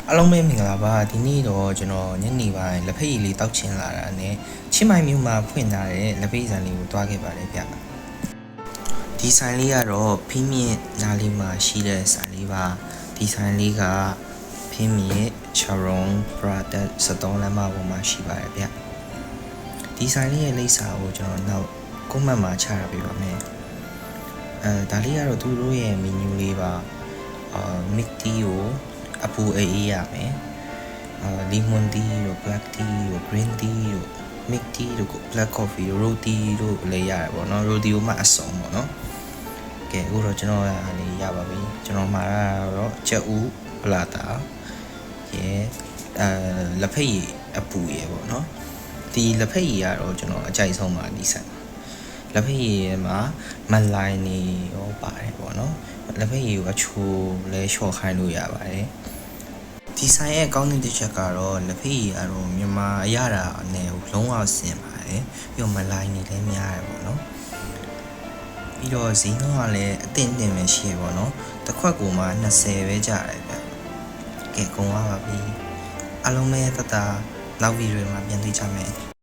အားလုံးပဲမင်္ဂလာပါဒီနေ့တော့ကျွန်တော်ညနေပိုင်းလက်ဖက်ရည်လေးတောက်ချင်လာတာနဲ့ချင်းမိုင်မြို့မှာဖွင့်ထားတဲ့လက်ဖက်ရည်ဆိုင်လေးကိုတွားခဲ့ပါတယ်ဗျဒီဆိုင်လေးကတော့ဖင်းမြင့်နားလေးမှာရှိတဲ့ဆိုင်လေးပါဒီဆိုင်လေးကဖင်းမြင့်ချာရွန်ပရာဒတ်73လမ်းမပေါ်မှာရှိပါတယ်ဗျဒီဆိုင်လေးရဲ့လိပ်စာကိုကျွန်တော်နောက်ကွန်မန့်မှာချထားပေးပါမယ်ဒါလေးကတော့သူတို့ရဲ့မီနူလေးပါမစ်တီကိုအပူအေးရမယ်lemon tea တို့ black tea တို့ green tea တို့ milk tea တို့ black coffee တို့ roti တို့လည်းရတယ်ပေါ့နော် roti ကိုမှအစုံပေါ့နော်ကဲအခုတော့ကျွန်တော်လေးရပါပြီကျွန်တော်မှာတော့ချက်ဥပလာတာရဲလက်ဖက်ရည်အပူရယ်ပေါ့နော်ဒီလက်ဖက်ရည်ကတော့ကျွန်တော်အကြိုက်ဆုံးပါဒီဆိုင်လက်ဖက်ရည်မှာမလိုင်းနေရောပါတယ်ပေါ့နော်လက်ဖက်ရည်ကိုအချိုလဲလျှော့ခိုင်းလို့ရပါတယ်ဒီဆိုင်ရဲ့အကောင်းတဲ့တစ်ချက်ကတော့လက်ဖက်ရည်ကတော့မြန်မာအရသာနဲ့လုံးဝဆင်ပါတယ်ပြီးတော့မလိုင်းနေလည်းများတယ်ပေါ့နော်ပြီးတော့ဈေးနှုန်းကလည်းအသင့်တင်ပဲရှိရပေါ့နော်တစ်ခွက်ကိုမှ20ပဲကျတယ်ဗျကဲကုန်သွားပါပြီအားလုံးပဲတတနောက်ဗီဒီယိုမှာပြန်တွေ့ကြမယ်